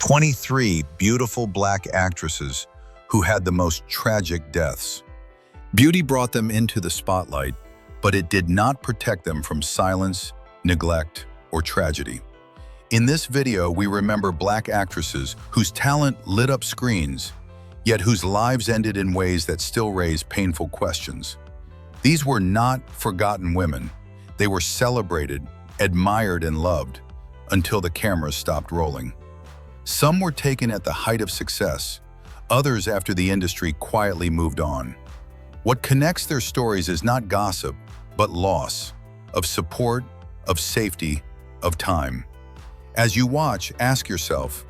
23 beautiful Black actresses who had the most tragic deaths. Beauty brought them into the spotlight, but it did not protect them from silence, neglect, or tragedy. In this video, we remember Black actresses whose talent lit up screens, yet whose lives ended in ways that still raise painful questions. These were not forgotten women. They were celebrated, admired, and loved until the cameras stopped rolling. Some were taken at the height of success, others after the industry quietly moved on. What connects their stories is not gossip, but loss of support, of safety, of time. As you watch, ask yourself,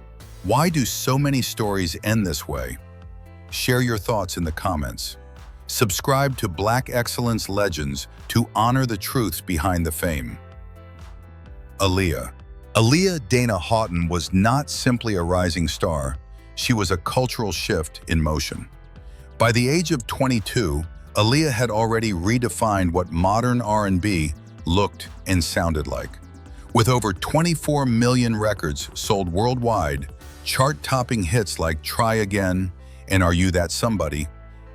why do so many stories end this way? Share your thoughts in the comments. Subscribe to Black Excellence Legends to honor the truths behind the fame. Aaliyah. Aaliyah Dana Houghton was not simply a rising star, she was a cultural shift in motion. By the age of 22, Aaliyah had already redefined what modern R&B looked and sounded like. With over 24 million records sold worldwide, chart-topping hits like Try Again and Are You That Somebody,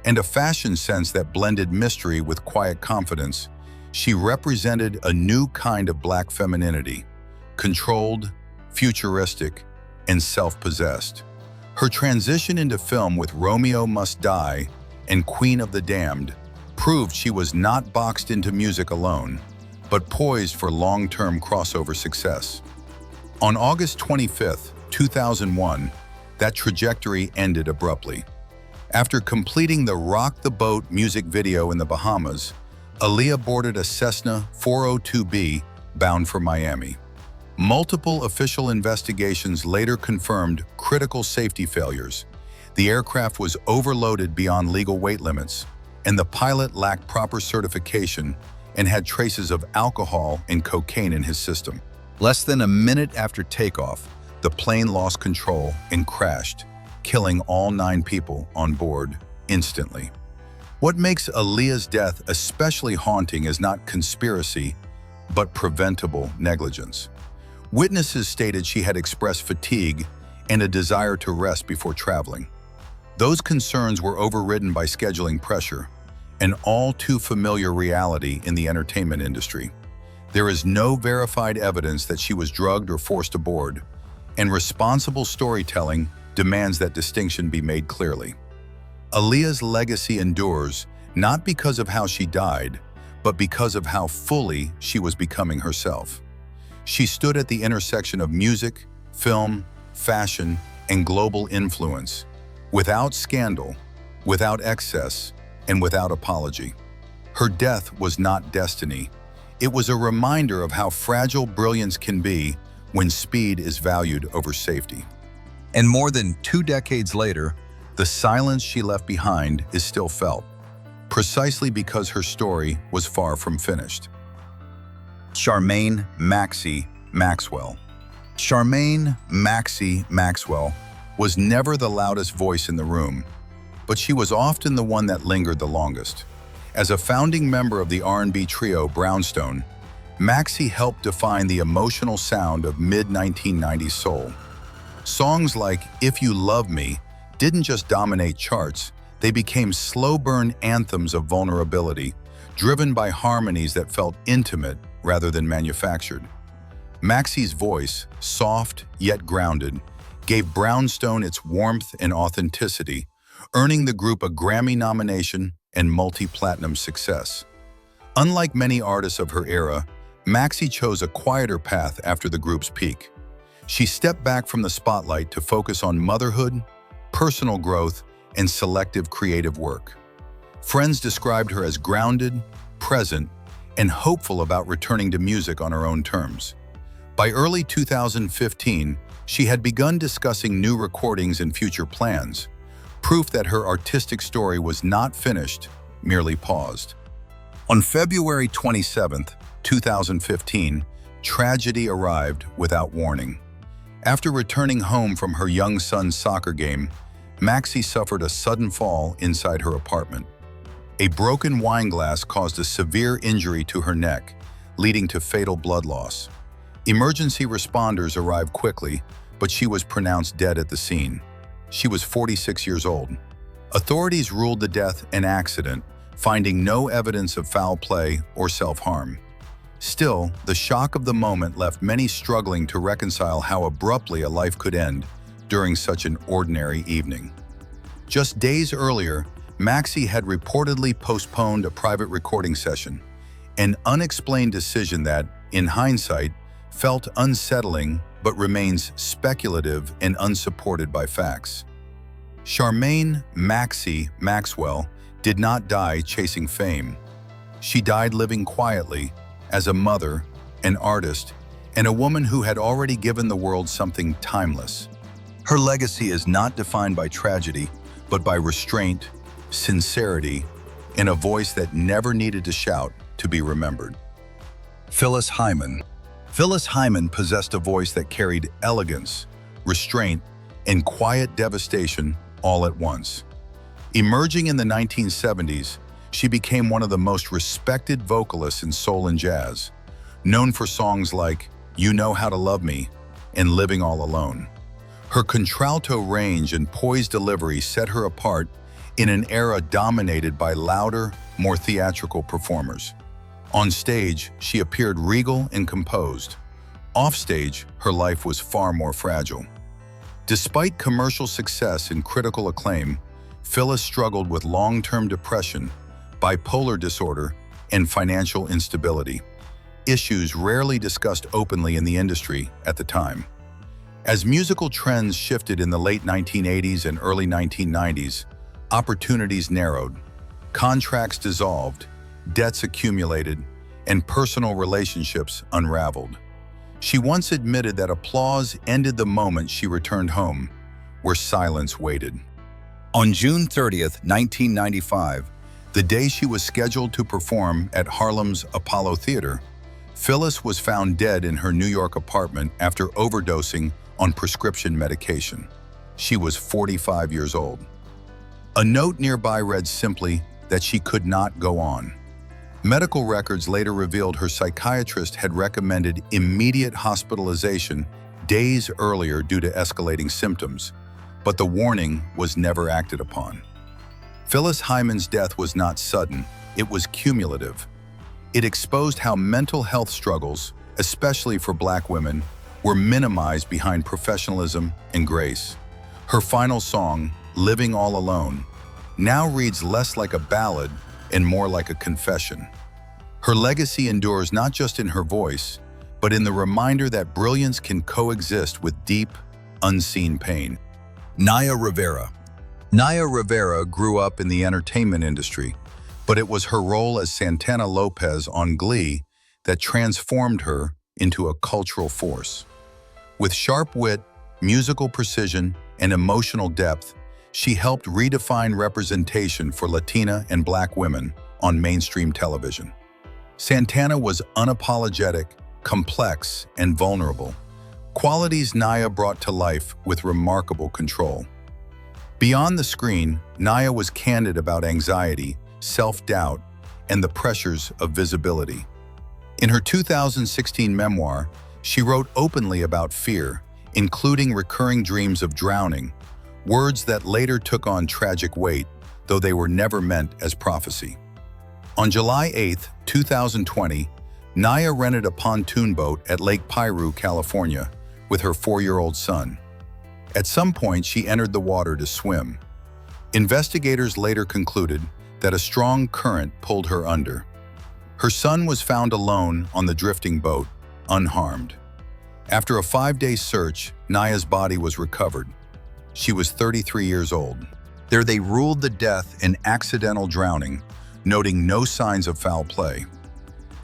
and a fashion sense that blended mystery with quiet confidence, she represented a new kind of Black femininity. Controlled, futuristic, and self-possessed. Her transition into film with Romeo Must Die and Queen of the Damned proved she was not boxed into music alone, but poised for long-term crossover success. On August 25, 2001, that trajectory ended abruptly. After completing the Rock the Boat music video in the Bahamas, Aaliyah boarded a Cessna 402B bound for Miami. Multiple official investigations later confirmed critical safety failures. The aircraft was overloaded beyond legal weight limits, and the pilot lacked proper certification and had traces of alcohol and cocaine in his system. Less than a minute after takeoff, the plane lost control and crashed, killing all 9 people on board instantly. What makes Aaliyah's death especially haunting is not conspiracy, but preventable negligence. Witnesses stated she had expressed fatigue and a desire to rest before traveling. Those concerns were overridden by scheduling pressure, an all too familiar reality in the entertainment industry. There is no verified evidence that she was drugged or forced aboard, and responsible storytelling demands that distinction be made clearly. Aaliyah's legacy endures not because of how she died, but because of how fully she was becoming herself. She stood at the intersection of music, film, fashion, and global influence, without scandal, without excess, and without apology. Her death was not destiny. It was a reminder of how fragile brilliance can be when speed is valued over safety. And more than 2 decades later, the silence she left behind is still felt, precisely because her story was far from finished. Charmaine Maxwell. Charmaine Maxwell was never the loudest voice in the room, but she was often the one that lingered the longest. As a founding member of the R&B trio Brownstone, Maxie helped define the emotional sound of mid-1990s soul. Songs like If You Love Me didn't just dominate charts, they became slow-burn anthems of vulnerability, driven by harmonies that felt intimate rather than manufactured. Maxie's voice, soft yet grounded, gave Brownstone its warmth and authenticity, earning the group a Grammy nomination and multi-platinum success. Unlike many artists of her era, Maxie chose a quieter path after the group's peak. She stepped back from the spotlight to focus on motherhood, personal growth, and selective creative work. Friends described her as grounded, present, and hopeful about returning to music on her own terms. By early 2015, she had begun discussing new recordings and future plans, proof that her artistic story was not finished, merely paused. On February 27, 2015, tragedy arrived without warning. After returning home from her young son's soccer game, Maxie suffered a sudden fall inside her apartment. A broken wine glass caused a severe injury to her neck, leading to fatal blood loss. Emergency responders arrived quickly, but she was pronounced dead at the scene. She was 46 years old. Authorities ruled the death an accident, finding no evidence of foul play or self-harm. Still, the shock of the moment left many struggling to reconcile how abruptly a life could end during such an ordinary evening. Just days earlier, Maxie had reportedly postponed a private recording session, an unexplained decision that, in hindsight, felt unsettling but remains speculative and unsupported by facts. Charmaine Maxwell did not die chasing fame. She died living quietly as a mother, an artist, and a woman who had already given the world something timeless. Her legacy is not defined by tragedy, but by restraint, sincerity, and a voice that never needed to shout to be remembered. Phyllis Hyman. Phyllis Hyman possessed a voice that carried elegance, restraint, and quiet devastation all at once. Emerging in the 1970s, she became one of the most respected vocalists in soul and jazz, known for songs like You Know How to Love Me and Living All Alone. Her contralto range and poised delivery set her apart in an era dominated by louder, more theatrical performers. On stage, she appeared regal and composed. Offstage, her life was far more fragile. Despite commercial success and critical acclaim, Phyllis struggled with long-term depression, bipolar disorder, and financial instability, issues rarely discussed openly in the industry at the time. As musical trends shifted in the late 1980s and early 1990s, opportunities narrowed, contracts dissolved, debts accumulated, and personal relationships unraveled. She once admitted that applause ended the moment she returned home, where silence waited. On June 30th, 1995, the day she was scheduled to perform at Harlem's Apollo Theater, Phyllis was found dead in her New York apartment after overdosing on prescription medication. She was 45 years old. A note nearby read simply that she could not go on. Medical records later revealed her psychiatrist had recommended immediate hospitalization days earlier due to escalating symptoms, but the warning was never acted upon. Phyllis Hyman's death was not sudden, it was cumulative. It exposed how mental health struggles, especially for Black women, were minimized behind professionalism and grace. Her final song, Living All Alone, now reads less like a ballad and more like a confession. Her legacy endures not just in her voice, but in the reminder that brilliance can coexist with deep, unseen pain. Naya Rivera. Naya Rivera grew up in the entertainment industry, but it was her role as Santana Lopez on Glee that transformed her into a cultural force. With sharp wit, musical precision, and emotional depth, she helped redefine representation for Latina and Black women on mainstream television. Santana was unapologetic, complex, and vulnerable, qualities Naya brought to life with remarkable control. Beyond the screen, Naya was candid about anxiety, self-doubt, and the pressures of visibility. In her 2016 memoir, she wrote openly about fear, including recurring dreams of drowning, words that later took on tragic weight, though they were never meant as prophecy. On July 8, 2020, Naya rented a pontoon boat at Lake Piru, California, with her 4-year-old son. At some point, she entered the water to swim. Investigators later concluded that a strong current pulled her under. Her son was found alone on the drifting boat, unharmed. After a 5-day search, Naya's body was recovered. She was 33 years old. There they ruled the death an accidental drowning, noting no signs of foul play.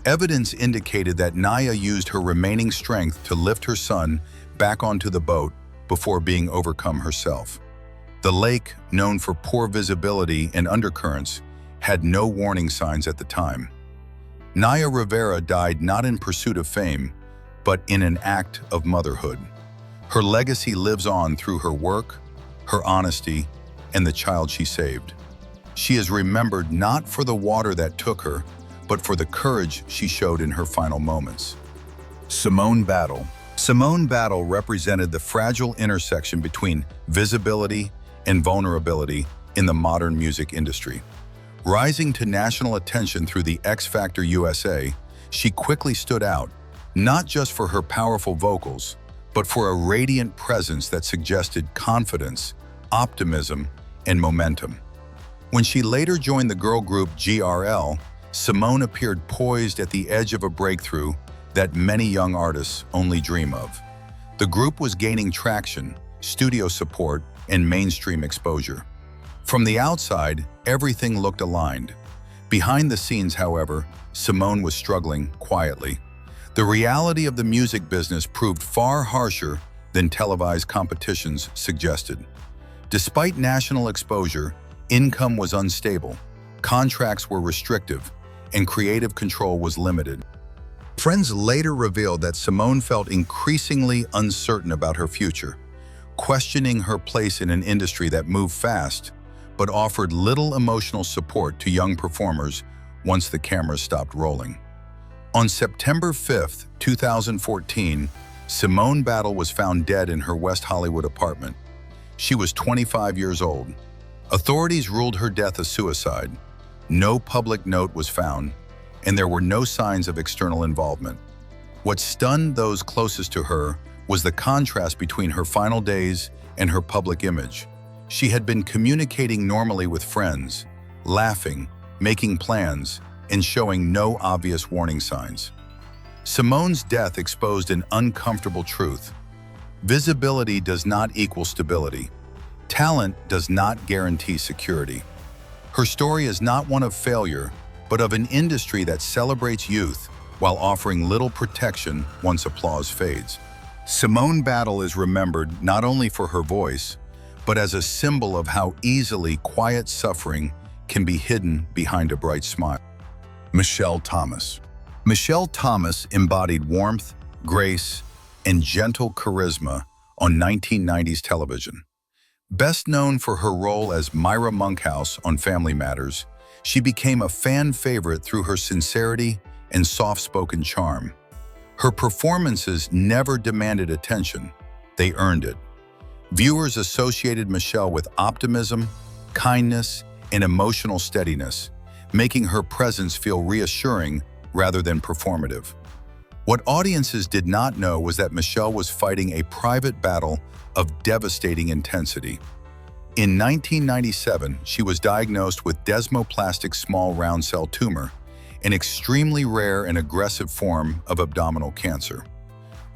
Evidence indicated that Naya used her remaining strength to lift her son back onto the boat before being overcome herself. The lake, known for poor visibility and undercurrents, had no warning signs at the time. Naya Rivera died not in pursuit of fame, but in an act of motherhood. Her legacy lives on through her work, her honesty, and the child she saved. She is remembered not for the water that took her, but for the courage she showed in her final moments. Simone Battle. Simone Battle represented the fragile intersection between visibility and vulnerability in the modern music industry. Rising to national attention through the X Factor USA, she quickly stood out, not just for her powerful vocals, but for a radiant presence that suggested confidence, optimism, and momentum. When she later joined the girl group GRL, Simone appeared poised at the edge of a breakthrough that many young artists only dream of. The group was gaining traction, studio support, and mainstream exposure. From the outside, everything looked aligned. Behind the scenes, however, Simone was struggling quietly. The reality of the music business proved far harsher than televised competitions suggested. Despite national exposure, income was unstable, contracts were restrictive, and creative control was limited. Friends later revealed that Simone felt increasingly uncertain about her future, questioning her place in an industry that moved fast but offered little emotional support to young performers once the cameras stopped rolling. On September 5, 2014, Simone Battle was found dead in her West Hollywood apartment. She was 25 years old. Authorities ruled her death a suicide. No public note was found, and there were no signs of external involvement. What stunned those closest to her was the contrast between her final days and her public image. She had been communicating normally with friends, laughing, making plans, and showing no obvious warning signs. Simone's death exposed an uncomfortable truth. Visibility does not equal stability. Talent does not guarantee security. Her story is not one of failure, but of an industry that celebrates youth while offering little protection once applause fades. Simone Battle is remembered not only for her voice, but as a symbol of how easily quiet suffering can be hidden behind a bright smile. Michelle Thomas. Michelle Thomas embodied warmth, grace, and gentle charisma on 1990s television. Best known for her role as Myra Monkhouse on Family Matters, she became a fan favorite through her sincerity and soft-spoken charm. Her performances never demanded attention, they earned it. Viewers associated Michelle with optimism, kindness, and emotional steadiness, making her presence feel reassuring rather than performative. What audiences did not know was that Michelle was fighting a private battle of devastating intensity. In 1997, she was diagnosed with desmoplastic small round cell tumor, an extremely rare and aggressive form of abdominal cancer.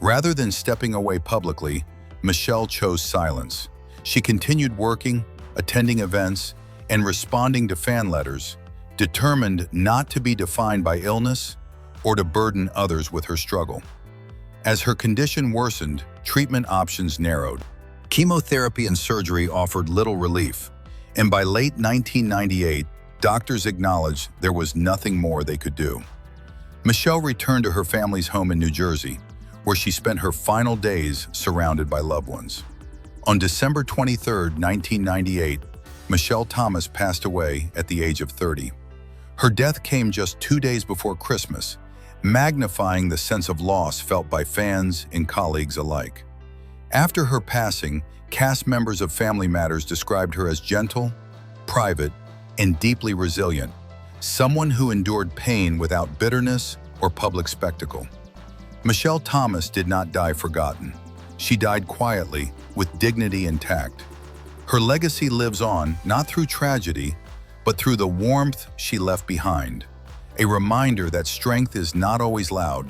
Rather than stepping away publicly, Michelle chose silence. She continued working, attending events, and responding to fan letters, determined not to be defined by illness or to burden others with her struggle. As her condition worsened, treatment options narrowed. Chemotherapy and surgery offered little relief, and by late 1998, doctors acknowledged there was nothing more they could do. Michelle returned to her family's home in New Jersey, where she spent her final days surrounded by loved ones. On December 23, 1998, Michelle Thomas passed away at the age of 30. Her death came just 2 days before Christmas, magnifying the sense of loss felt by fans and colleagues alike. After her passing, cast members of Family Matters described her as gentle, private, and deeply resilient, someone who endured pain without bitterness or public spectacle. Michelle Thomas did not die forgotten. She died quietly, with dignity intact. Her legacy lives on, not through tragedy, but through the warmth she left behind, a reminder that strength is not always loud,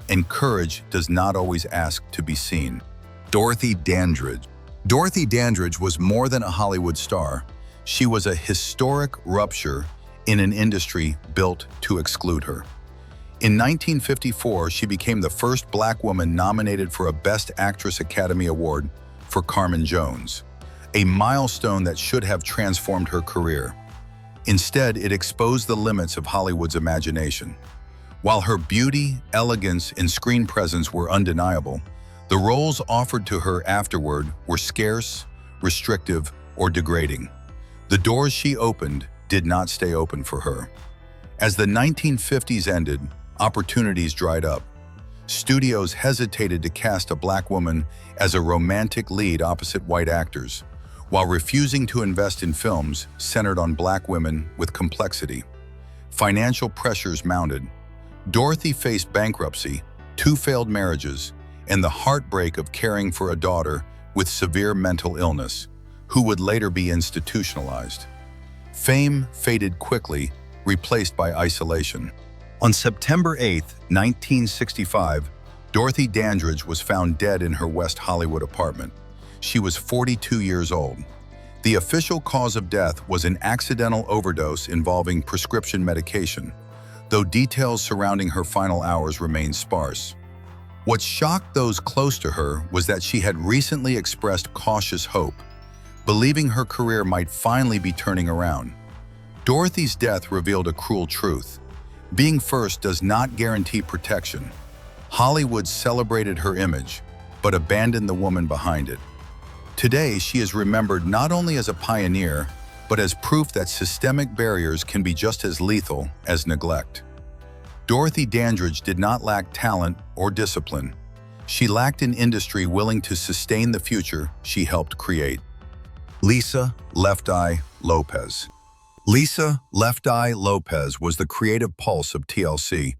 and courage does not always ask to be seen. Dorothy Dandridge. Dorothy Dandridge was more than a Hollywood star. She was a historic rupture in an industry built to exclude her. In 1954, she became the first Black woman nominated for a Best Actress Academy Award for Carmen Jones, a milestone that should have transformed her career. Instead, it exposed the limits of Hollywood's imagination. While her beauty, elegance, and screen presence were undeniable, the roles offered to her afterward were scarce, restrictive, or degrading. The doors she opened did not stay open for her. As the 1950s ended, opportunities dried up. studios hesitated to cast a black woman as a romantic lead opposite white actors, while refusing to invest in films centered on black women with complexity. Financial pressures mounted. Dorothy faced bankruptcy, 2 failed marriages, and the heartbreak of caring for a daughter with severe mental illness, who would later be institutionalized. Fame faded quickly, replaced by isolation. On September 8, 1965, Dorothy Dandridge was found dead in her West Hollywood apartment. She was 42 years old. The official cause of death was an accidental overdose involving prescription medication, though details surrounding her final hours remain sparse. What shocked those close to her was that she had recently expressed cautious hope, believing her career might finally be turning around. Dorothy's death revealed a cruel truth. Being first does not guarantee protection. Hollywood celebrated her image, but abandoned the woman behind it. Today, she is remembered not only as a pioneer, but as proof that systemic barriers can be just as lethal as neglect. Dorothy Dandridge did not lack talent or discipline. She lacked an industry willing to sustain the future she helped create. Lisa Left Eye Lopes. Lisa Left Eye Lopes was the creative pulse of TLC,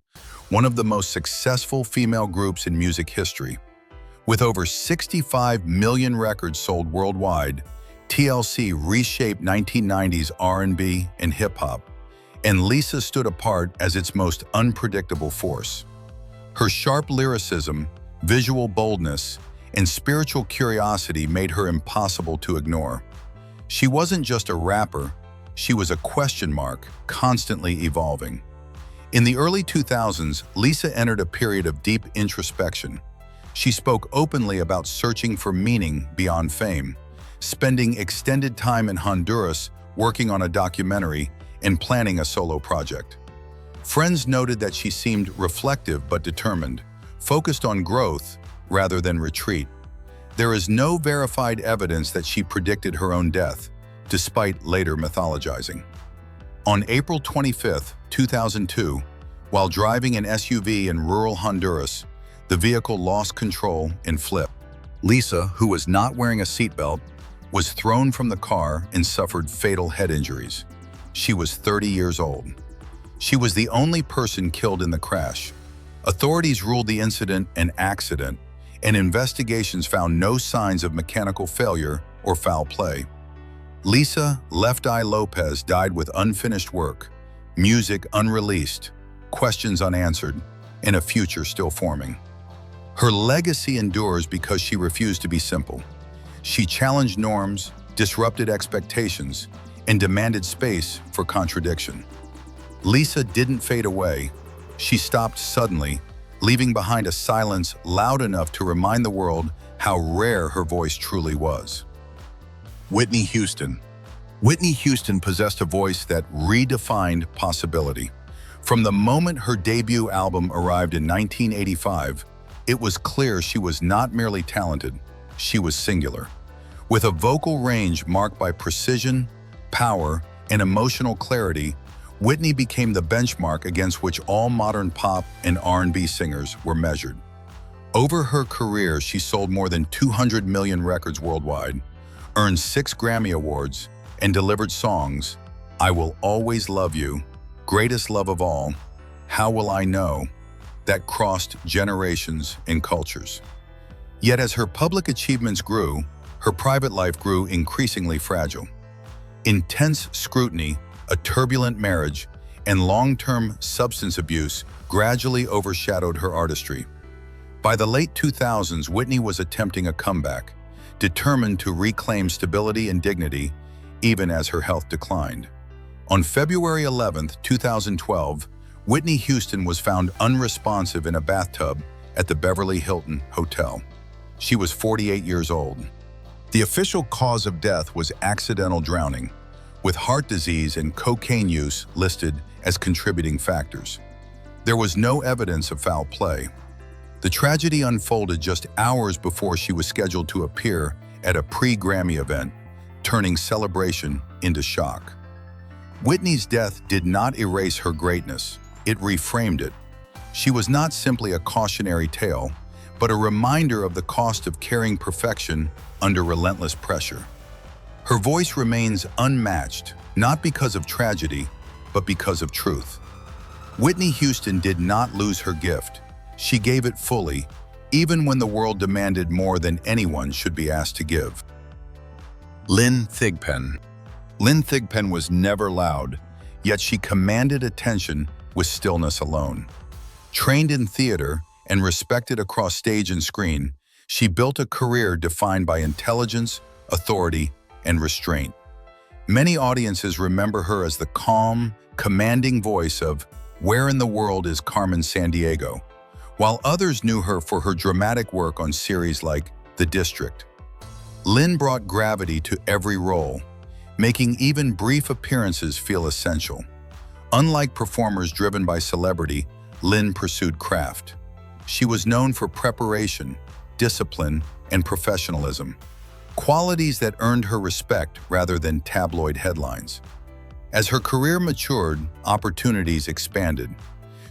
one of the most successful female groups in music history. With over 65 million records sold worldwide, TLC reshaped 1990s R&B and hip-hop, and Lisa stood apart as its most unpredictable force. Her sharp lyricism, visual boldness, and spiritual curiosity made her impossible to ignore. She wasn't just a rapper, she was a question mark, constantly evolving. In the early 2000s, Lisa entered a period of deep introspection. She spoke openly about searching for meaning beyond fame, spending extended time in Honduras working on a documentary and planning a solo project. Friends noted that she seemed reflective but determined, focused on growth rather than retreat. There is no verified evidence that she predicted her own death, despite later mythologizing. On April 25, 2002, while driving an SUV in rural Honduras, the vehicle lost control and flipped. Lisa, who was not wearing a seatbelt, was thrown from the car and suffered fatal head injuries. She was 30 years old. She was the only person killed in the crash. Authorities ruled the incident an accident, and investigations found no signs of mechanical failure or foul play. Lisa Left Eye Lopes died with unfinished work, music unreleased, questions unanswered, and a future still forming. Her legacy endures because she refused to be simple. She challenged norms, disrupted expectations, and demanded space for contradiction. Lisa didn't fade away. She stopped suddenly, leaving behind a silence loud enough to remind the world how rare her voice truly was. Whitney Houston. Whitney Houston possessed a voice that redefined possibility. From the moment her debut album arrived in 1985, it was clear she was not merely talented, she was singular. With a vocal range marked by precision, power, and emotional clarity, Whitney became the benchmark against which all modern pop and R&B singers were measured. Over her career, she sold more than 200 million records worldwide, earned 6 Grammy Awards, and delivered songs, I Will Always Love You, Greatest Love of All, How Will I Know, that crossed generations and cultures. Yet as her public achievements grew, her private life grew increasingly fragile. Intense scrutiny, a turbulent marriage, and long-term substance abuse gradually overshadowed her artistry. By the late 2000s, Whitney was attempting a comeback, determined to reclaim stability and dignity, even as her health declined. On February 11, 2012, Whitney Houston was found unresponsive in a bathtub at the Beverly Hilton Hotel. She was 48 years old. The official cause of death was accidental drowning, with heart disease and cocaine use listed as contributing factors. There was no evidence of foul play. The tragedy unfolded just hours before she was scheduled to appear at a pre-Grammy event, turning celebration into shock. Whitney's death did not erase her greatness, it reframed it. She was not simply a cautionary tale, but a reminder of the cost of carrying perfection under relentless pressure. Her voice remains unmatched, not because of tragedy, but because of truth. Whitney Houston did not lose her gift. She gave it fully, even when the world demanded more than anyone should be asked to give. Lynn Thigpen. Lynn Thigpen was never loud, yet she commanded attention with stillness alone. Trained in theater and respected across stage and screen, she built a career defined by intelligence, authority, and restraint. Many audiences remember her as the calm, commanding voice of "Where in the World is Carmen Sandiego?", while others knew her for her dramatic work on series like The District. Lynn brought gravity to every role, making even brief appearances feel essential. Unlike performers driven by celebrity, Lynn pursued craft. She was known for preparation, discipline, and professionalism, qualities that earned her respect rather than tabloid headlines. As her career matured, opportunities expanded.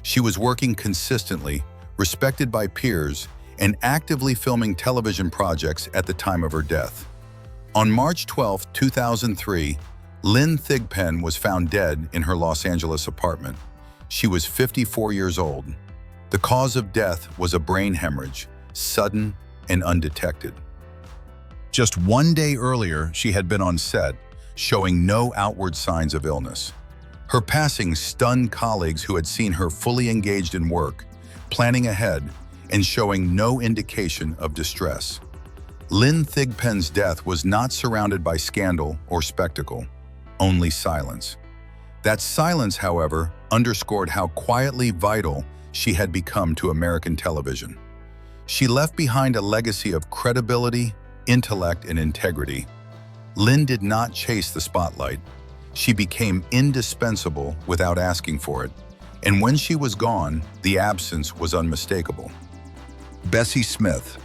She was working consistently, respected by peers, and actively filming television projects at the time of her death. On March 12, 2003, Lynn Thigpen was found dead in her Los Angeles apartment. She was 54 years old. The cause of death was a brain hemorrhage, sudden and undetected. Just one day earlier, she had been on set, showing no outward signs of illness. Her passing stunned colleagues who had seen her fully engaged in work, planning ahead, and showing no indication of distress. Lynn Thigpen's death was not surrounded by scandal or spectacle, only silence. That silence, however, underscored how quietly vital she had become to American television. She left behind a legacy of credibility, intellect, and integrity. Lynn did not chase the spotlight. She became indispensable without asking for it, and when she was gone, the absence was unmistakable. Bessie Smith.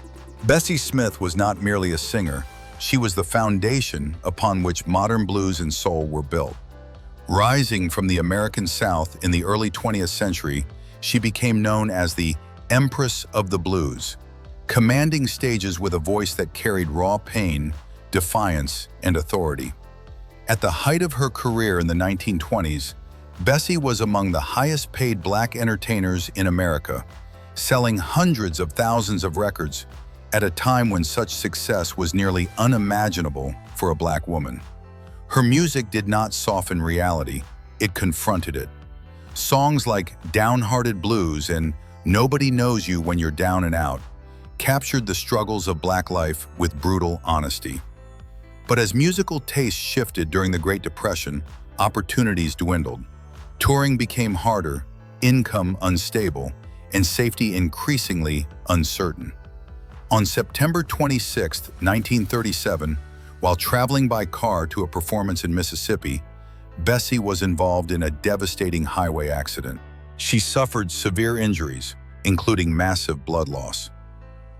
Bessie Smith was not merely a singer, she was the foundation upon which modern blues and soul were built. Rising from the American South in the early 20th century, she became known as the Empress of the Blues, commanding stages with a voice that carried raw pain, defiance, and authority. At the height of her career in the 1920s, Bessie was among the highest-paid Black entertainers in America, selling hundreds of thousands of records at a time when such success was nearly unimaginable for a Black woman. Her music did not soften reality, it confronted it. Songs like Downhearted Blues and Nobody Knows You When You're Down and Out captured the struggles of Black life with brutal honesty. But as musical tastes shifted during the Great Depression, opportunities dwindled. Touring became harder, income unstable, and safety increasingly uncertain. On September 26, 1937, while traveling by car to a performance in Mississippi, Bessie was involved in a devastating highway accident. She suffered severe injuries, including massive blood loss.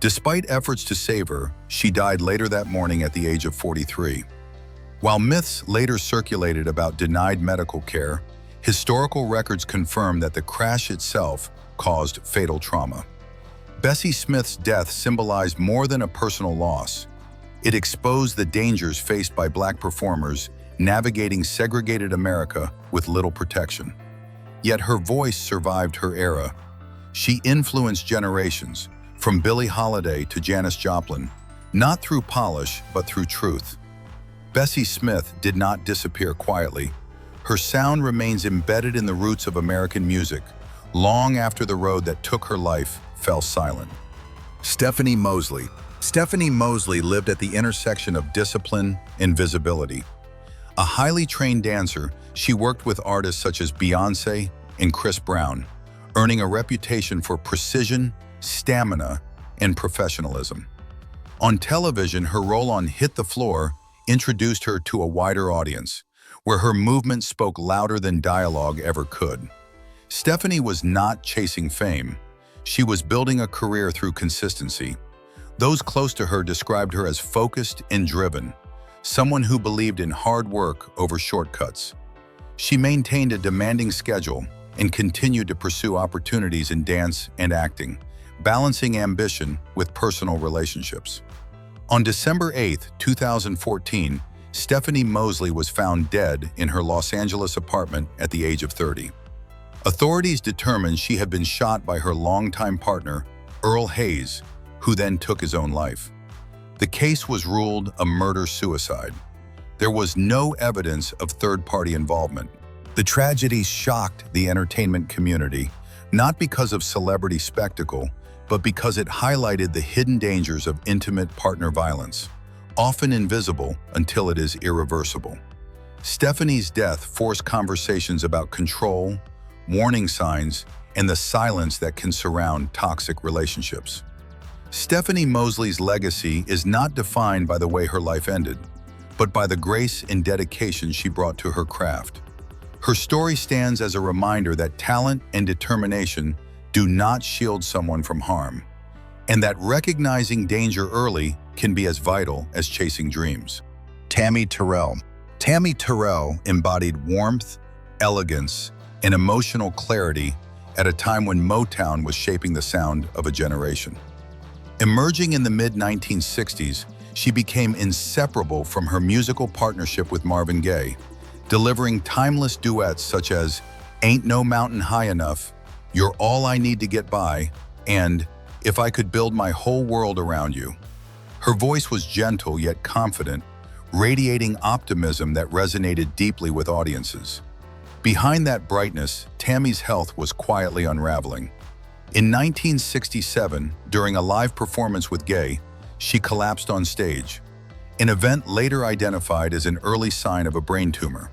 Despite efforts to save her, she died later that morning at the age of 43. While myths later circulated about denied medical care, historical records confirm that the crash itself caused fatal trauma. Bessie Smith's death symbolized more than a personal loss. It exposed the dangers faced by Black performers navigating segregated America with little protection. Yet her voice survived her era. She influenced generations, from Billie Holiday to Janis Joplin, not through polish, but through truth. Bessie Smith did not disappear quietly. Her sound remains embedded in the roots of American music, long after the road that took her life fell silent. Stephanie Moseley. Stephanie Moseley lived at the intersection of discipline and visibility. A highly trained dancer, she worked with artists such as Beyoncé and Chris Brown, earning a reputation for precision, stamina, and professionalism. On television, her role on Hit the Floor introduced her to a wider audience, where her movement spoke louder than dialogue ever could. Stephanie was not chasing fame. She was building a career through consistency. Those close to her described her as focused and driven, someone who believed in hard work over shortcuts. She maintained a demanding schedule, and continued to pursue opportunities in dance and acting, balancing ambition with personal relationships. On December 8, 2014, Stephanie Moseley was found dead in her Los Angeles apartment at the age of 30. Authorities determined she had been shot by her longtime partner, Earl Hayes, who then took his own life. The case was ruled a murder-suicide. There was no evidence of third-party involvement. The tragedy shocked the entertainment community, not because of celebrity spectacle, but because it highlighted the hidden dangers of intimate partner violence, often invisible until it is irreversible. Stephanie's death forced conversations about control, warning signs, and the silence that can surround toxic relationships. Stephanie Moseley's legacy is not defined by the way her life ended, but by the grace and dedication she brought to her craft. Her story stands as a reminder that talent and determination do not shield someone from harm, and that recognizing danger early can be as vital as chasing dreams. Tammi Terrell. Tammi Terrell embodied warmth, elegance, and emotional clarity at a time when Motown was shaping the sound of a generation. Emerging in the mid-1960s, she became inseparable from her musical partnership with Marvin Gaye, delivering timeless duets such as Ain't No Mountain High Enough, You're All I Need to Get By, and If I Could Build My Whole World Around You. Her voice was gentle yet confident, radiating optimism that resonated deeply with audiences. Behind that brightness, Tammy's health was quietly unraveling. In 1967, during a live performance with Gaye, she collapsed on stage, an event later identified as an early sign of a brain tumor.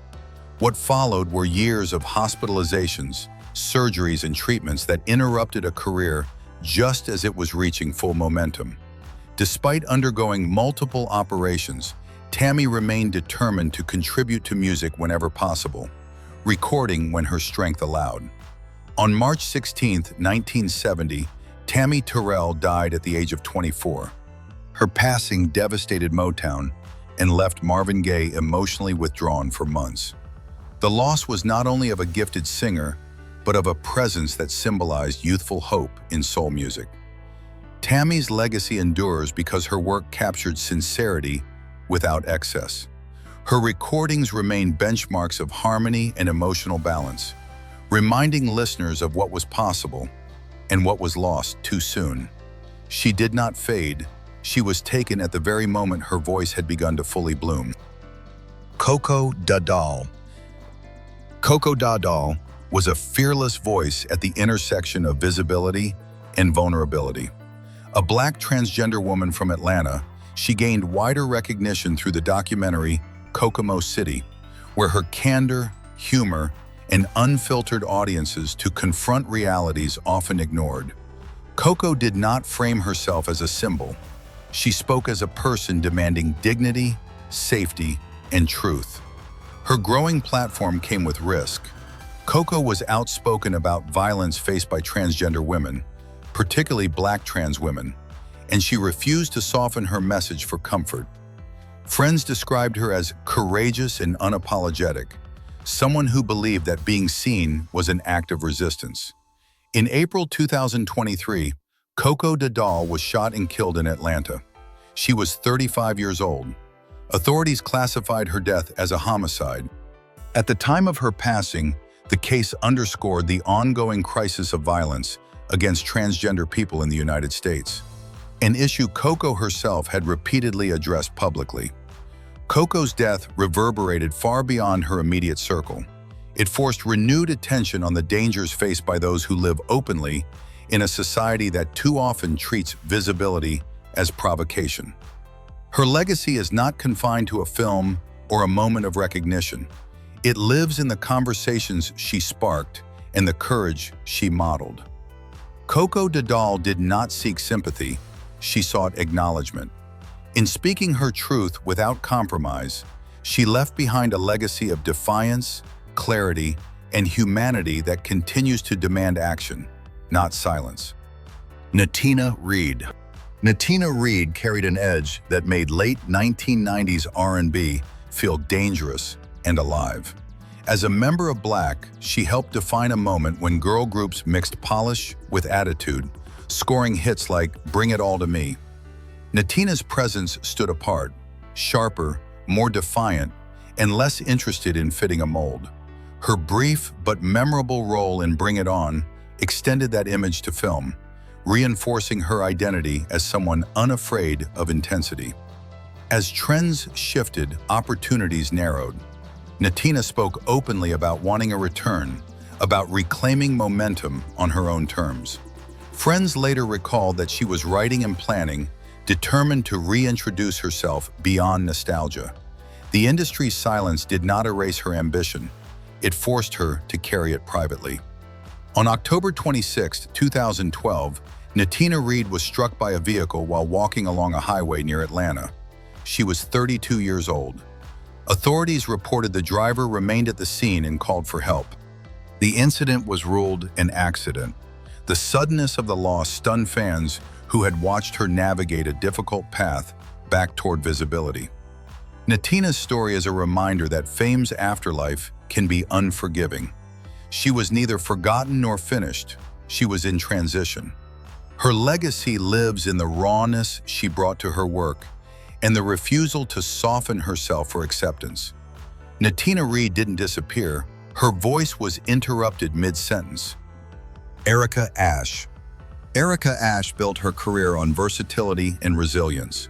What followed were years of hospitalizations, surgeries, and treatments that interrupted a career just as it was reaching full momentum. Despite undergoing multiple operations, Tammi remained determined to contribute to music whenever possible, recording when her strength allowed. On March 16, 1970, Tammi Terrell died at the age of 24. Her passing devastated Motown and left Marvin Gaye emotionally withdrawn for months. The loss was not only of a gifted singer, but of a presence that symbolized youthful hope in soul music. Tammy's legacy endures because her work captured sincerity without excess. Her recordings remain benchmarks of harmony and emotional balance, reminding listeners of what was possible and what was lost too soon. She did not fade. She was taken at the very moment her voice had begun to fully bloom. Koko Da Doll. Koko Da Doll was a fearless voice at the intersection of visibility and vulnerability. A Black transgender woman from Atlanta, she gained wider recognition through the documentary Kokomo City, where her candor, humor, and unfiltered audiences to confront realities often ignored. Koko did not frame herself as a symbol. She spoke as a person demanding dignity, safety, and truth. Her growing platform came with risk. Koko was outspoken about violence faced by transgender women, particularly Black trans women, and she refused to soften her message for comfort. Friends described her as courageous and unapologetic, someone who believed that being seen was an act of resistance. In April 2023, Koko Da Doll was shot and killed in Atlanta. She was 35 years old. Authorities classified her death as a homicide. At the time of her passing, the case underscored the ongoing crisis of violence against transgender people in the United States, an issue Koko herself had repeatedly addressed publicly. Koko's death reverberated far beyond her immediate circle. It forced renewed attention on the dangers faced by those who live openly in a society that too often treats visibility as provocation. Her legacy is not confined to a film or a moment of recognition. It lives in the conversations she sparked and the courage she modeled. Koko Da Doll did not seek sympathy, she sought acknowledgement. In speaking her truth without compromise, she left behind a legacy of defiance, clarity, and humanity that continues to demand action, not silence. Natina Reed. Natina Reed carried an edge that made late 1990s R&B feel dangerous and alive. As a member of Black, she helped define a moment when girl groups mixed polish with attitude, scoring hits like Bring It All to Me. Natina's presence stood apart, sharper, more defiant, and less interested in fitting a mold. Her brief but memorable role in Bring It On extended that image to film, reinforcing her identity as someone unafraid of intensity. As trends shifted, opportunities narrowed. Natina spoke openly about wanting a return, about reclaiming momentum on her own terms. Friends later recalled that she was writing and planning, determined to reintroduce herself beyond nostalgia. The industry's silence did not erase her ambition. It forced her to carry it privately. On October 26, 2012, Natina Reed was struck by a vehicle while walking along a highway near Atlanta. She was 32 years old. Authorities reported the driver remained at the scene and called for help. The incident was ruled an accident. The suddenness of the loss stunned fans who had watched her navigate a difficult path back toward visibility. Natina's story is a reminder that fame's afterlife can be unforgiving. She was neither forgotten nor finished. She was in transition. Her legacy lives in the rawness she brought to her work and the refusal to soften herself for acceptance. Natina Reed didn't disappear. Her voice was interrupted mid-sentence. Erica Ashe. Erica Ashe built her career on versatility and resilience.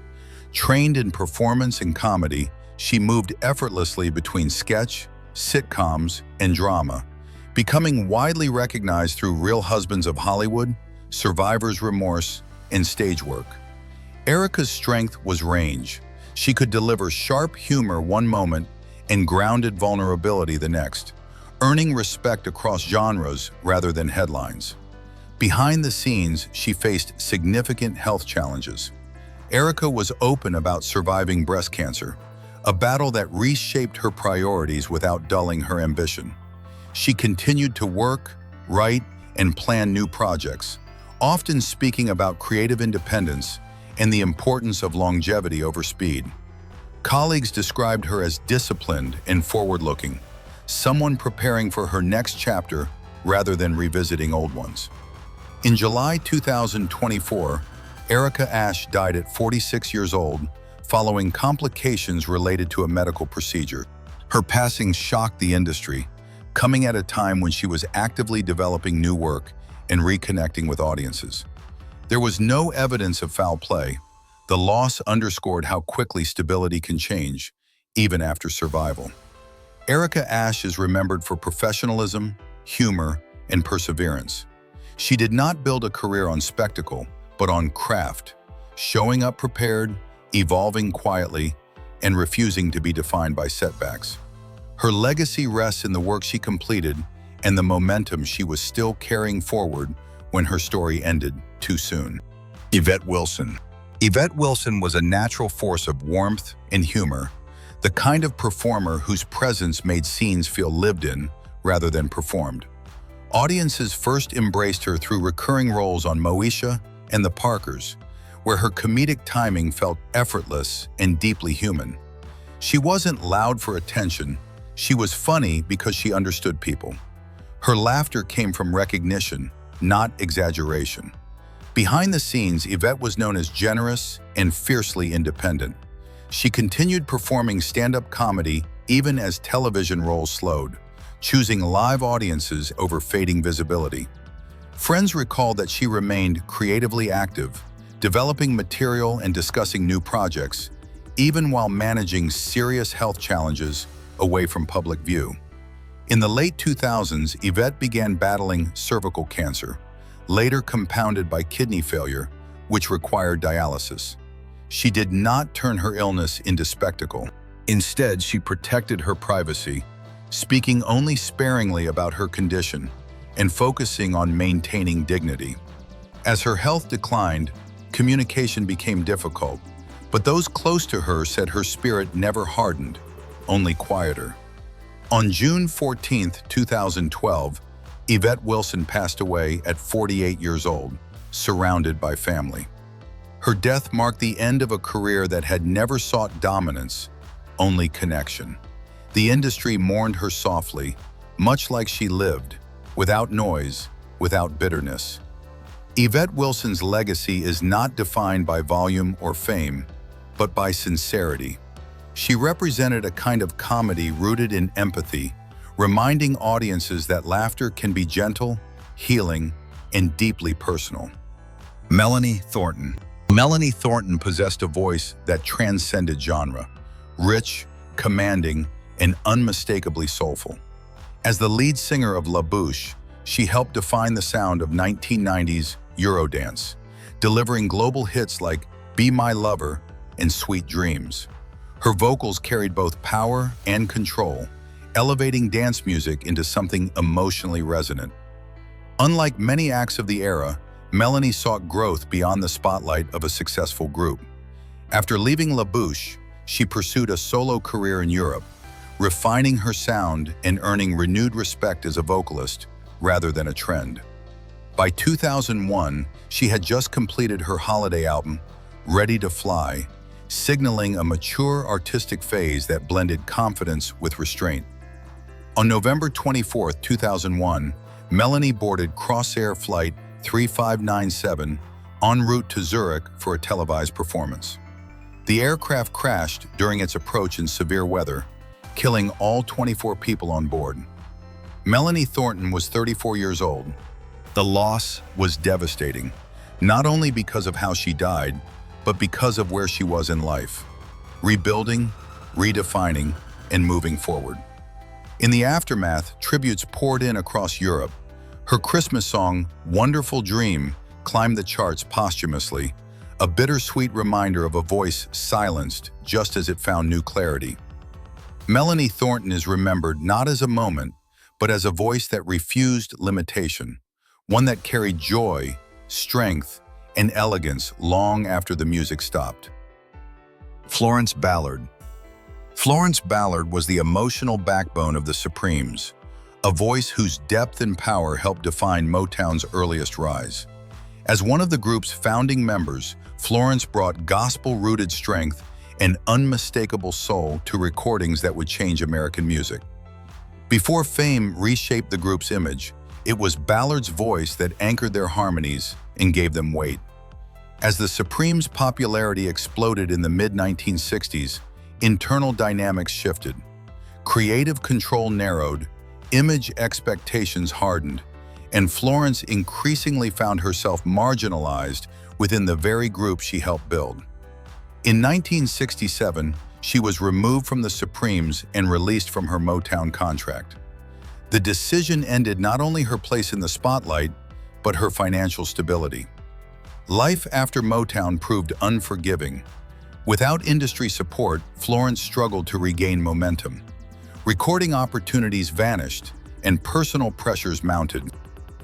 Trained in performance and comedy, she moved effortlessly between sketch, sitcoms, and drama, becoming widely recognized through Real Husbands of Hollywood, Survivor's Remorse, and stage work. Erica's strength was range. She could deliver sharp humor one moment and grounded vulnerability the next, earning respect across genres rather than headlines. Behind the scenes, she faced significant health challenges. Erica was open about surviving breast cancer, a battle that reshaped her priorities without dulling her ambition. She continued to work, write, and plan new projects, often speaking about creative independence and the importance of longevity over speed. Colleagues described her as disciplined and forward-looking, someone preparing for her next chapter rather than revisiting old ones. In July 2024, Erica Ashe died at 46 years old following complications related to a medical procedure. Her passing shocked the industry, coming at a time when she was actively developing new work and reconnecting with audiences. There was no evidence of foul play. The loss underscored how quickly stability can change, even after survival. Erica Ashe is remembered for professionalism, humor, and perseverance. She did not build a career on spectacle, but on craft, showing up prepared, evolving quietly, and refusing to be defined by setbacks. Her legacy rests in the work she completed and the momentum she was still carrying forward when her story ended too soon. Yvette Wilson. Yvette Wilson was a natural force of warmth and humor, the kind of performer whose presence made scenes feel lived in rather than performed. Audiences first embraced her through recurring roles on Moesha and The Parkers, where her comedic timing felt effortless and deeply human. She wasn't loud for attention, she was funny because she understood people. Her laughter came from recognition, not exaggeration. Behind the scenes, Yvette was known as generous and fiercely independent. She continued performing stand-up comedy even as television roles slowed, choosing live audiences over fading visibility. Friends recall that she remained creatively active, developing material and discussing new projects, even while managing serious health challenges away from public view. In the late 2000s, Yvette began battling cervical cancer, later compounded by kidney failure, which required dialysis. She did not turn her illness into spectacle. Instead, she protected her privacy, speaking only sparingly about her condition and focusing on maintaining dignity. As her health declined, communication became difficult, but those close to her said her spirit never hardened, only quieter. On June 14, 2012, Yvette Wilson passed away at 48 years old, surrounded by family. Her death marked the end of a career that had never sought dominance, only connection. The industry mourned her softly, much like she lived, without noise, without bitterness. Yvette Wilson's legacy is not defined by volume or fame, but by sincerity. She represented a kind of comedy rooted in empathy, reminding audiences that laughter can be gentle, healing, and deeply personal. Melanie Thornton. Melanie Thornton possessed a voice that transcended genre, rich, commanding, and unmistakably soulful. As the lead singer of La Bouche, she helped define the sound of 1990s Eurodance, delivering global hits like Be My Lover and Sweet Dreams. Her vocals carried both power and control, elevating dance music into something emotionally resonant. Unlike many acts of the era, Melanie sought growth beyond the spotlight of a successful group. After leaving La Bouche, she pursued a solo career in Europe, refining her sound and earning renewed respect as a vocalist rather than a trend. By 2001, she had just completed her holiday album, Ready to Fly, signaling a mature artistic phase that blended confidence with restraint. On November 24, 2001, Melanie boarded Crossair Flight 3597 en route to Zurich for a televised performance. The aircraft crashed during its approach in severe weather, killing all 24 people on board. Melanie Thornton was 34 years old. The loss was devastating, not only because of how she died, but because of where she was in life, rebuilding, redefining, and moving forward. In the aftermath, tributes poured in across Europe. Her Christmas song, Wonderful Dream, climbed the charts posthumously, a bittersweet reminder of a voice silenced just as it found new clarity. Melanie Thornton is remembered not as a moment, but as a voice that refused limitation, one that carried joy, strength, and elegance long after the music stopped. Florence Ballard. Florence Ballard was the emotional backbone of the Supremes, a voice whose depth and power helped define Motown's earliest rise. As one of the group's founding members, Florence brought gospel-rooted strength and unmistakable soul to recordings that would change American music. Before fame reshaped the group's image, it was Ballard's voice that anchored their harmonies and gave them weight. As the Supremes' popularity exploded in the mid-1960s, internal dynamics shifted. Creative control narrowed, image expectations hardened, and Florence increasingly found herself marginalized within the very group she helped build. In 1967, she was removed from the Supremes and released from her Motown contract. The decision ended not only her place in the spotlight, but her financial stability. Life after Motown proved unforgiving. Without industry support, Florence struggled to regain momentum. Recording opportunities vanished, and personal pressures mounted.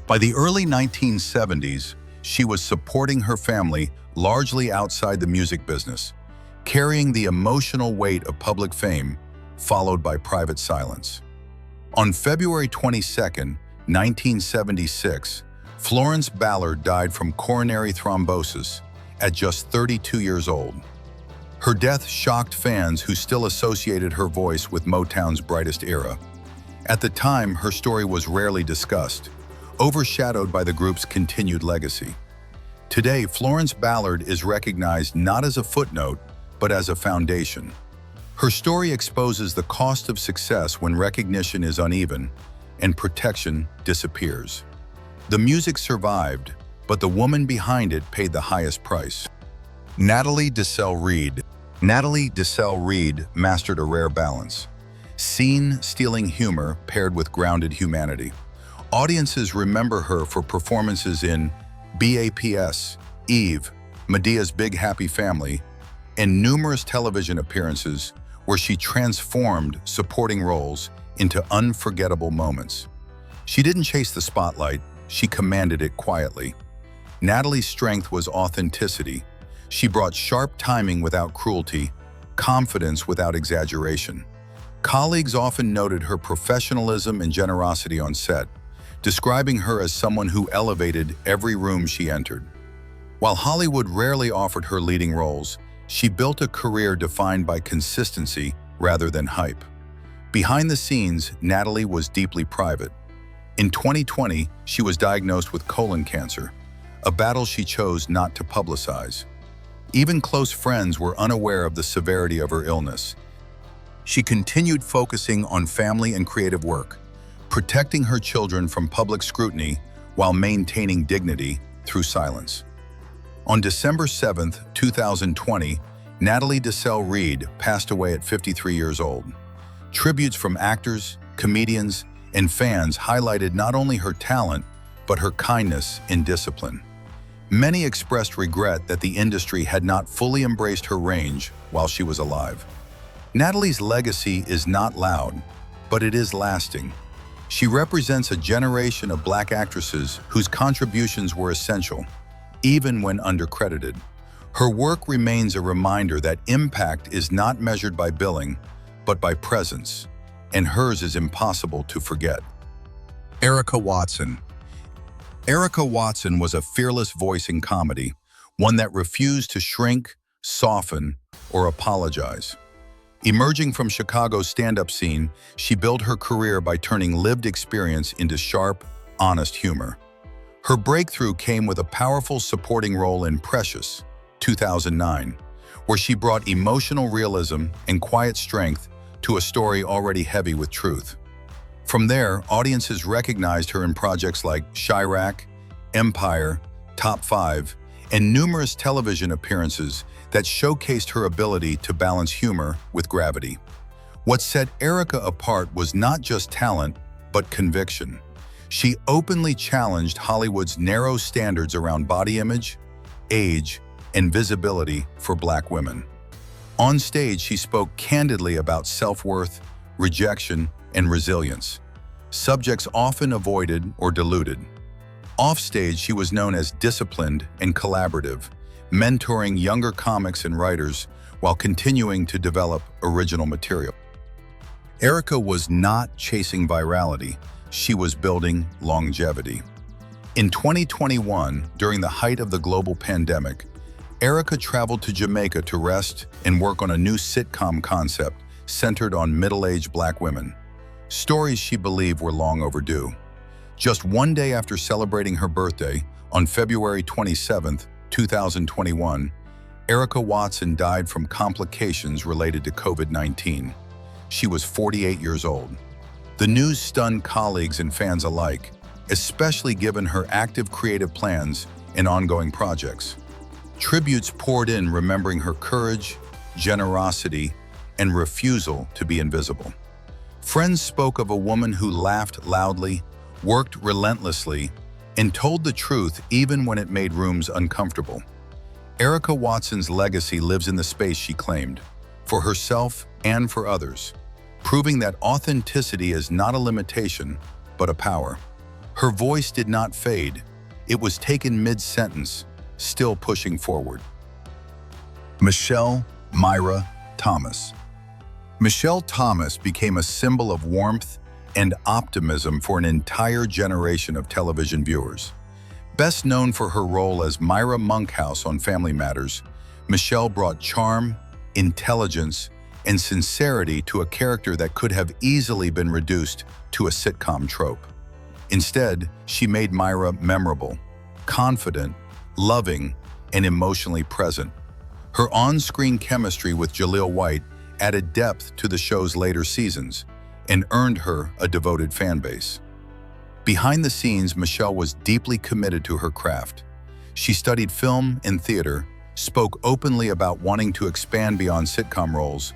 By the early 1970s, she was supporting her family largely outside the music business, carrying the emotional weight of public fame, followed by private silence. On February 22, 1976, Florence Ballard died from coronary thrombosis at just 32 years old. Her death shocked fans who still associated her voice with Motown's brightest era. At the time, her story was rarely discussed, overshadowed by the group's continued legacy. Today, Florence Ballard is recognized not as a footnote, but as a foundation. Her story exposes the cost of success when recognition is uneven and protection disappears. The music survived, but the woman behind it paid the highest price. Natalie Desselle-Reid. Natalie Desselle-Reid mastered a rare balance. Scene-stealing humor paired with grounded humanity. Audiences remember her for performances in BAPS, Eve, Medea's Big Happy Family, and numerous television appearances where she transformed supporting roles into unforgettable moments. She didn't chase the spotlight, she commanded it quietly. Natalie's strength was authenticity. She brought sharp timing without cruelty, confidence without exaggeration. Colleagues often noted her professionalism and generosity on set, describing her as someone who elevated every room she entered. While Hollywood rarely offered her leading roles, she built a career defined by consistency rather than hype. Behind the scenes, Natalie was deeply private. In 2020, she was diagnosed with colon cancer, a battle she chose not to publicize. Even close friends were unaware of the severity of her illness. She continued focusing on family and creative work, protecting her children from public scrutiny while maintaining dignity through silence. On December 7, 2020, Natalie Desselle-Reid passed away at 53 years old. Tributes from actors, comedians, and fans highlighted not only her talent, but her kindness and discipline. Many expressed regret that the industry had not fully embraced her range while she was alive. Natalie's legacy is not loud, but it is lasting. She represents a generation of Black actresses whose contributions were essential, even when undercredited. Her work remains a reminder that impact is not measured by billing, but by presence, and hers is impossible to forget. Erica Watson. Erica Watson was a fearless voice in comedy, one that refused to shrink, soften, or apologize. Emerging from Chicago's stand-up scene, she built her career by turning lived experience into sharp, honest humor. Her breakthrough came with a powerful supporting role in Precious, 2009, where she brought emotional realism and quiet strength to a story already heavy with truth. From there, audiences recognized her in projects like Chirac, Empire, Top 5, and numerous television appearances that showcased her ability to balance humor with gravity. What set Erica apart was not just talent, but conviction. She openly challenged Hollywood's narrow standards around body image, age, and visibility for Black women. On stage, she spoke candidly about self-worth, rejection, and resilience, subjects often avoided or diluted. Offstage, she was known as disciplined and collaborative, mentoring younger comics and writers while continuing to develop original material. Erica was not chasing virality, she was building longevity. In 2021, during the height of the global pandemic, Erica traveled to Jamaica to rest and work on a new sitcom concept centered on middle-aged Black women, stories she believed were long overdue. Just one day after celebrating her birthday, on February 27, 2021, Erica Watson died from complications related to COVID-19. She was 48 years old. The news stunned colleagues and fans alike, especially given her active creative plans and ongoing projects. Tributes poured in remembering her courage, generosity, and refusal to be invisible. Friends spoke of a woman who laughed loudly, worked relentlessly, and told the truth even when it made rooms uncomfortable. Erica Watson's legacy lives in the space she claimed, for herself and for others, proving that authenticity is not a limitation, but a power. Her voice did not fade. It was taken mid-sentence, still pushing forward. Michelle Myra Thomas. Michelle Thomas became a symbol of warmth and optimism for an entire generation of television viewers. Best known for her role as Myra Monkhouse on Family Matters, Michelle brought charm, intelligence, and sincerity to a character that could have easily been reduced to a sitcom trope. Instead, she made Myra memorable, confident, loving, and emotionally present. Her on-screen chemistry with Jaleel White added depth to the show's later seasons and earned her a devoted fan base. Behind the scenes, Michelle was deeply committed to her craft. She studied film and theater, spoke openly about wanting to expand beyond sitcom roles,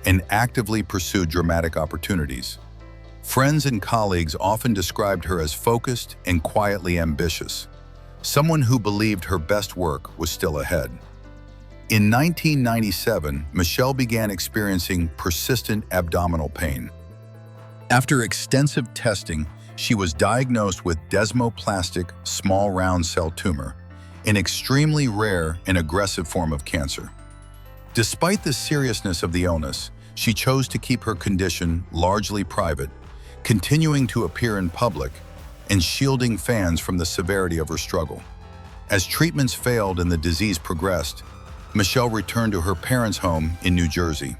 and actively pursued dramatic opportunities. Friends and colleagues often described her as focused and quietly ambitious, someone who believed her best work was still ahead. In 1997, Michelle began experiencing persistent abdominal pain. After extensive testing, she was diagnosed with desmoplastic small round cell tumor, an extremely rare and aggressive form of cancer. Despite the seriousness of the illness, she chose to keep her condition largely private, continuing to appear in public and shielding fans from the severity of her struggle. As treatments failed and the disease progressed, Michelle returned to her parents' home in New Jersey.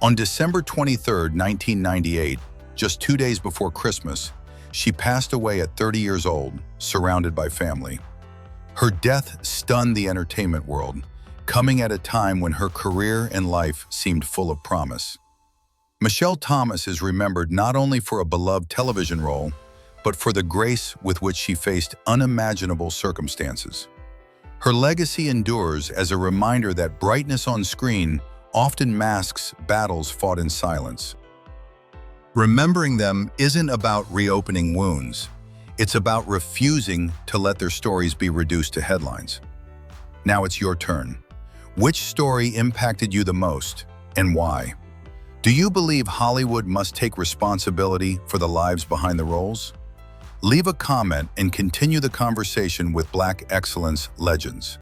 On December 23, 1998, just 2 days before Christmas, she passed away at 30 years old, surrounded by family. Her death stunned the entertainment world, coming at a time when her career and life seemed full of promise. Michelle Thomas is remembered not only for a beloved television role, but for the grace with which she faced unimaginable circumstances. Her legacy endures as a reminder that brightness on screen often masks battles fought in silence. Remembering them isn't about reopening wounds. It's about refusing to let their stories be reduced to headlines. Now it's your turn. Which story impacted you the most, and why? Do you believe Hollywood must take responsibility for the lives behind the roles? Leave a comment and continue the conversation with Black Excellence Legends.